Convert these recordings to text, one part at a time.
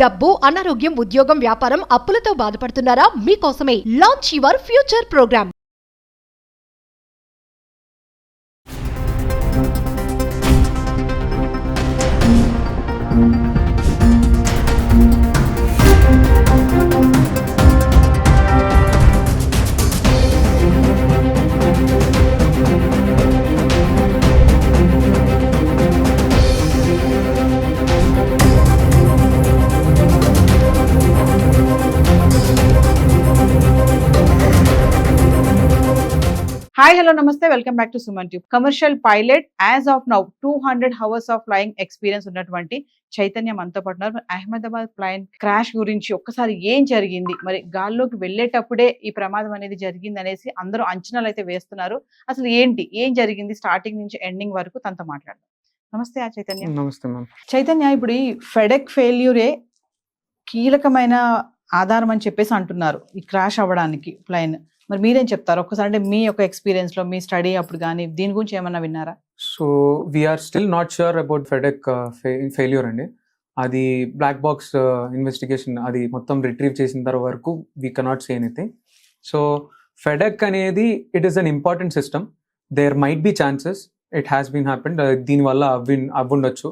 డబ్బు, అనారోగ్యం, ఉద్యోగం, వ్యాపారం, అప్పులతో బాధపడుతున్నారా? మీకోసమే launch your future program. Hi, hello, namaste. Welcome back to Suman Tube. Commercial pilot as of now 200 hours of flying experience ఉన్నటువంటి చైతన్య మనతో పాటు ఉన్నారు. అహ్మదాబాద్ ప్లేన్ క్రాష్ గురించి ఒక్కసారి ఏం జరిగింది, మరి గాల్లోకి వెళ్ళేటప్పుడే ఈ ప్రమాదం అనేది జరిగింది అనేసి అందరూ అంచనాలు అయితే వేస్తున్నారు. అసలు ఏం జరిగింది స్టార్టింగ్ నుంచి ఎండింగ్ వరకు తనతో మాట్లాడదాం. నమస్తే చైతన్య. నమస్తే మ్యామ్. చైతన్య, ఇప్పుడు ఈ ఫెడెక్ ఫెయిల్యూరే కీలకమైన ఆధారం అని చెప్పేసి అంటున్నారు ఈ క్రాష్ అవ్వడానికి ప్లేన్. మరి మీరేం చెప్తారు ఒక్కసారి, అంటే మీ యొక్క ఎక్స్పీరియన్స్ లో మీ స్టడీ అప్పుడు కానీ దీని గురించి ఏమన్నా విన్నారా? So we're still not sure about FADEC failure అండి. అది బ్లాక్ బాక్స్ ఇన్వెస్టిగేషన్ అది మొత్తం రిట్రీవ్ చేసిన తర్వాత వరకు we cannot say anything. So FADEC అనేది it is an important system. There might be chances it has been happened, దీనివల్ల అవ్వుండొచ్చు.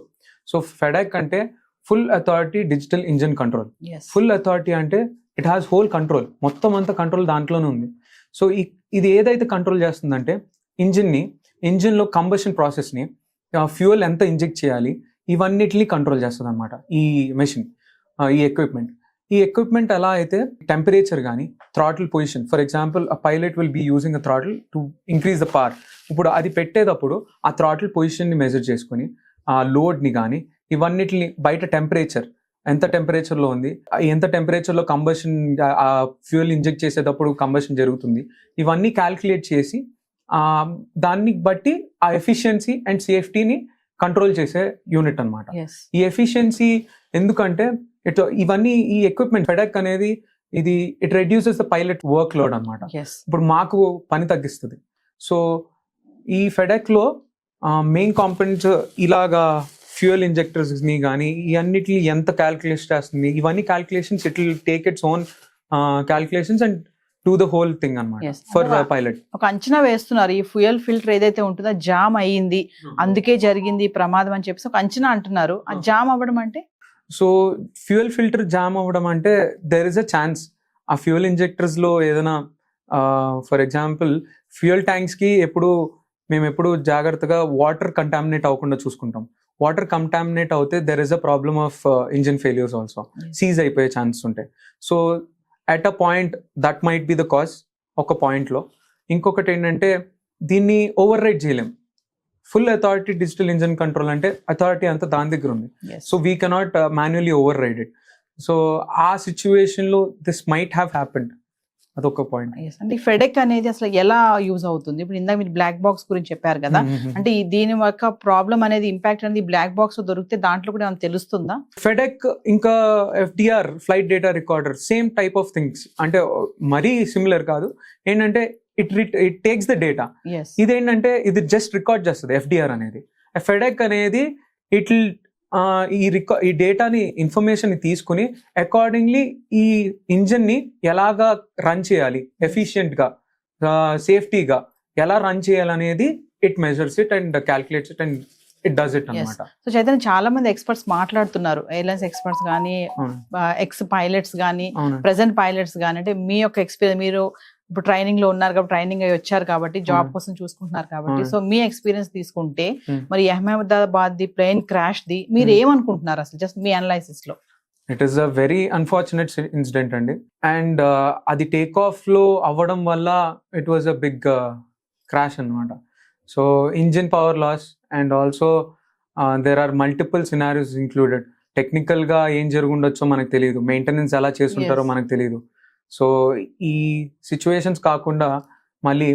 సో ఫెడెక్ అంటే full authority digital engine control. Full authority అంటే ఇట్ హ్యాస్ హోల్ కంట్రోల్, మొత్తం అంతా control దాంట్లోనే ఉంది. So ఇది ఏదైతే కంట్రోల్ చేస్తుందంటే ఇంజిన్లో కంబషన్ ప్రాసెస్ని, ఫ్యూయల్ ఎంత ఇంజెక్ట్ చేయాలి, ఇవన్నిటిని కంట్రోల్ చేస్తుంది అనమాట ఈ మెషిన్, ఈ ఎక్విప్మెంట్ ఎలా అయితే టెంపరేచర్ కానీ throttle position, for example a pilot will be using a throttle to increase the power. ఇప్పుడు అది పెట్టేటప్పుడు ఆ థ్రాటిల్ పొజిషన్ని మెజర్ చేసుకొని ఆ లోడ్ని కానీ ఇవన్నిటిని, బయట టెంపరేచర్ ఎంత టెంపరేచర్లో ఉంది, ఎంత టెంపరేచర్లో కంబషన్, ఆ ఫ్యూయల్ ఇంజెక్ట్ చేసేటప్పుడు కంబషన్ జరుగుతుంది, ఇవన్నీ క్యాల్కులేట్ చేసి దాన్ని బట్టి ఆ ఎఫిషియన్సీ అండ్ సేఫ్టీని కంట్రోల్ చేసే యూనిట్ అనమాట. ఈ ఎఫిషియన్సీ ఎందుకంటే ఇవన్నీ ఈ ఎక్విప్మెంట్ ఫెడెక్ అనేది it reduces the pilot work load అనమాట. ఇప్పుడు మాకు పని తగ్గిస్తుంది. సో ఈ ఫెడెక్లో మెయిన్ కాంపోనెంట్స్ ఇలాగా ఫ్యూయల్ ఇంజెక్టర్స్ని కానీ ఇవన్నిటిని ఎంత క్యాల్కులేషన్ చేస్తుంది, ఇవన్నీ calculations it will take its own calculations and do the whole thing అన్నమాట ఫర్ పైలట్. ఒక అంచనా వేస్తున్నారు, ఈ ఫ్యూయల్ ఫిల్టర్ ఏదైతే ఉంటుందో జామ్ అయ్యింది, అందుకే జరిగింది ప్రమాదం అని చెప్పేసి ఒక అంచనా అంటున్నారు. ఆ జామ్ అవ్వడం అంటే, సో ఫ్యూయల్ ఫిల్టర్ జామ్ అవ్వడం అంటే దెర్ ఇస్ అ ఛాన్స్ ఆ ఫ్యూయల్ ఇంజెక్టర్స్ లో ఏదైనా, ఫర్ ఎగ్జాంపుల్ ఫ్యూయల్ ట్యాంక్స్ కి మేము ఎప్పుడు జాగ్రత్తగా వాటర్ కంటామినేట్ అవ్వకుండా చూసుకుంటాం. వాటర్ కంటామినేట్ అవుతే there is a problem of engine failures also, seize అయిపోయే ఛాన్సెస్ ఉంటాయి. So at a point that might be the cause ఒక పాయింట్లో. ఇంకొకటి ఏంటంటే దీన్ని ఓవర్ రైడ్ చేయలేం. Full authority digital engine control అంటే అథారిటీ అంతా దాని దగ్గర ఉంది. So we cannot manually override it. So ఆ సిచ్యువేషన్లో దిస్ మైట్ హ్యావ్ హ్యాపెండ్, అదొక పాయింట్. అంటే ఫెడెక్ అనేది అసలు ఎలా యూజ్ అవుతుంది? ఇప్పుడు ఇందాక మీరు బ్లాక్ బాక్స్ గురించి చెప్పారు కదా, అంటే దీని యొక్క ప్రాబ్లం అనేది ఇంపాక్ట్ అనేది బ్లాక్ బాక్స్ లో దొరికితే దాంట్లో కూడా ఏమైనా తెలుస్తుందా? ఫెడెక్ ఇంకా FDR flight data recorder same type of things, అంటే మరీ సిమిలర్ కాదు. ఏంటంటే ఇట్ టేక్స్ ద డేటా. ఇదేంటంటే ఇది జస్ట్ రికార్డ్ చేస్తుంది FDR అనేది. ఫెడెక్ అనేది ఈ డేటాని, ఇన్ఫర్మేషన్ ని తీసుకుని అకార్డింగ్లీ ఈ ఇంజిన్ ని ఎలాగా రన్ చేయాలి, ఎఫిషియెంట్ గా, సేఫ్టీగా ఎలా రన్ చేయాలనేది it measures it and calculates it and it does it అన్నమాట. సో చైతన్య, చాలా మంది ఎక్స్పర్ట్స్ మాట్లాడుతున్నారు, ఎయిర్లైన్స్ ఎక్స్పర్ట్స్ కానీ, ఎక్స్ పైలట్స్ కానీ, ప్రెసెంట్ పైలట్స్ కానీ, అంటే మీ యొక్క ఎక్స్పీరియన్స్, మీరు ఇప్పుడు ట్రైనింగ్ లో ఉన్నారు కాబట్టి, ట్రైనింగ్ అయ్యి వచ్చారు కాబట్టి, జాబ్ కోసం చూసుకుంటున్నారు కాబట్టి, సో మీ ఎక్స్పీరియన్స్ తీసుకుంటే మరి అహ్మదాబాద్ ది ప్లేన్ క్రాష్ ది మీరు ఏమనుకుంటున్నారు అసలు, జస్ట్ మీ అనలైసిస్ లో? It is a very unfortunate incident అండి. అండ్ అది టేక్ ఆఫ్ లో అవ్వడం వల్ల it was a big crash అన్నమాట. So engine power loss and also there are multiple scenarios included. Technical గా ఏం జరుగుండొచ్చో మనకు తెలియదు, మెయింటెనెన్స్ ఎలా చేస్తుంటారో మనకు తెలియదు. సో ఈ సిచ్యువేషన్స్ కాకుండా మళ్ళీ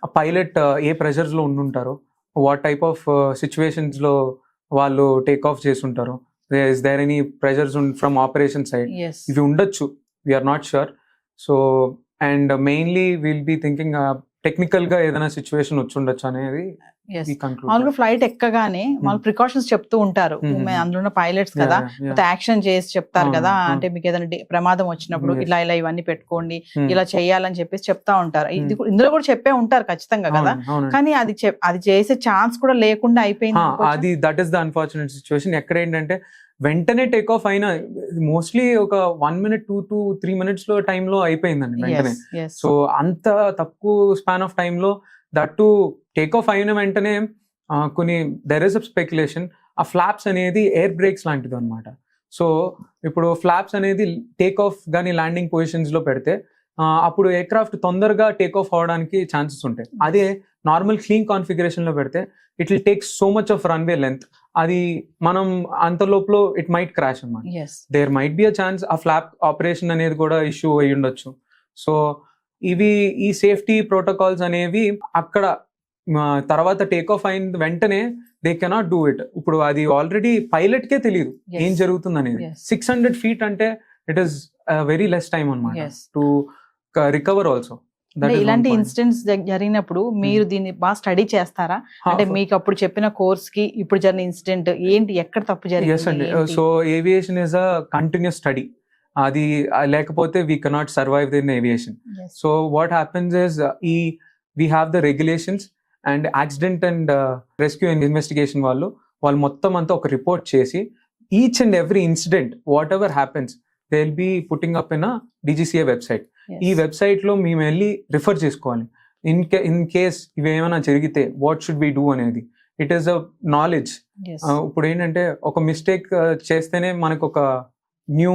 ఆ పైలట్ ఏ ప్రెషర్స్లో ఉండుంటారో, వాట్ టైప్ ఆఫ్ సిచ్యువేషన్స్లో వాళ్ళు టేక్ ఆఫ్ చేస్తుంటారో, is there any pressures from operation side, ఇవి ఉండొచ్చు, we're not sure. So and mainly will be thinking technical గా ఏదైనా సిచ్యువేషన్ వచ్చి ఉండొచ్చు అనేది Yes. ఈ conclude. మామూలుగా ఫ్లైట్ ఎక్కగానే వాళ్ళు ప్రికాషన్స్ చెప్తూ ఉంటారు. అందులో ఉన్న పైలట్స్ కదా, యాక్షన్ చేసి చెప్తారు కదా, అంటే మీకు ఏదైనా ప్రమాదం వచ్చినప్పుడు ఇలా ఇలా ఇవన్నీ పెట్టుకోండి, ఇలా చేయాలని చెప్పేసి చెప్తా ఉంటారు. ఇందులో కూడా చెప్పే ఉంటారు ఖచ్చితంగా కదా, కానీ అది చేసే ఛాన్స్ కూడా లేకుండా అయిపోయింది. అది that is the unfortunate situation. ఎక్కడ ఏంటంటే వెంటనే టేక్ ఆఫ్ అయినా మోస్ట్లీ ఒక 1 minute 2 to 3 minutes లో టైంలో అయిపోయిందండి వెంటనే. సో అంత తక్కువ స్పాన్ ఆఫ్ టైంలో దట్ టు టేక్ ఆఫ్ అయిన వెంటనే కొన్ని దెర్ ఇస్ అ స్పెక్యులేషన్ ఆ ఫ్లాప్స్ అనేది ఎయిర్ బ్రేక్స్ లాంటిది అనమాట. సో ఇప్పుడు ఫ్లాప్స్ అనేది టేక్ ఆఫ్ కానీ ల్యాండింగ్ పొజిషన్స్ లో పెడితే అప్పుడు ఎయిర్క్రాఫ్ట్ తొందరగా టేక్ ఆఫ్ అవడానికి ఛాన్సెస్ ఉంటాయి. అదే నార్మల్ క్లీన్ కాన్ఫిగరేషన్ లో పెడితే it will take so much of runway length, అది మనం అంత లోపల ఇట్ మైట్ క్రాష్ అనమాట. There might be a chance ఆ ఫ్లాప్ ఆపరేషన్ అనేది కూడా ఇష్యూ అయి ఉండొచ్చు. సో ఈ సేఫ్టీ ప్రోటోకాల్స్ అనేవి అక్కడ తర్వాత టేక్ ఆఫ్ అయిన వెంటనే దే కెనాట్ డూ ఇట్. ఇప్పుడు అది ఆల్రెడీ పైలట్ కే తెలియదు ఏం జరుగుతుంది అనేది. 600 feet అంటే it is very less time అనమాట టు రికవర్ ఆల్సో. ఇలాంటి ఇన్సిడెంట్స్ జరిగినప్పుడు మీరు దీన్ని బాగా స్టడీ చేస్తారా? అంటే మీకు అప్పుడు చెప్పిన కోర్స్ కి ఇప్పుడు జరిగిన ఇన్సిడెంట్ ఏంటి, ఎక్కడ తప్పు జరిగింది? So aviation is a continuous study. అది లేకపోతే we cannot survive in aviation. So what happens is we have the regulations and accident and rescue and investigation వాళ్ళు మొత్తం అంతా ఒక రిపోర్ట్ చేసి each and every incident what ever happens they will be putting up in a DGCA website. ఈ website లో మేము వెళ్ళి refer చేసుకోవాలి. ఇన్ కేస్ ఇవేమైనా జరిగితే వాట్ షుడ్ బి డూ అనేది. It is a knowledge. ఇప్పుడు ఏంటంటే ఒక మిస్టేక్ చేస్తేనే మనకు ఒక న్యూ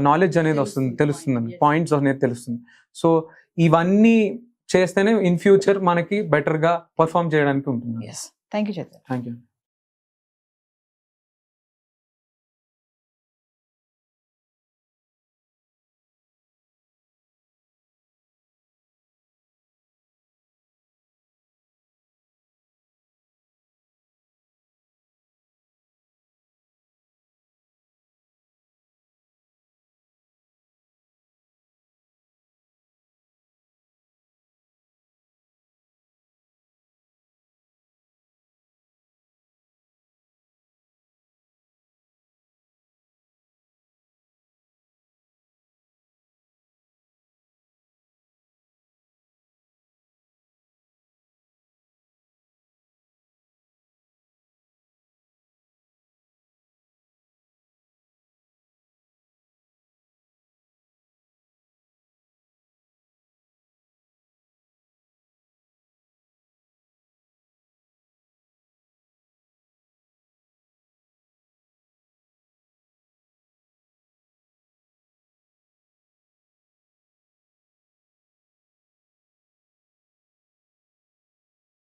నాలెడ్జ్ అనేది వస్తుంది, తెలుస్తుంది, పాయింట్స్ అనేది తెలుస్తుంది. సో ఇవన్నీ చేస్తేనే ఇన్ ఫ్యూచర్ మనకి బెటర్ గా పర్ఫామ్ చేయడానికి ఉంటుంది. Thank you. Thank you.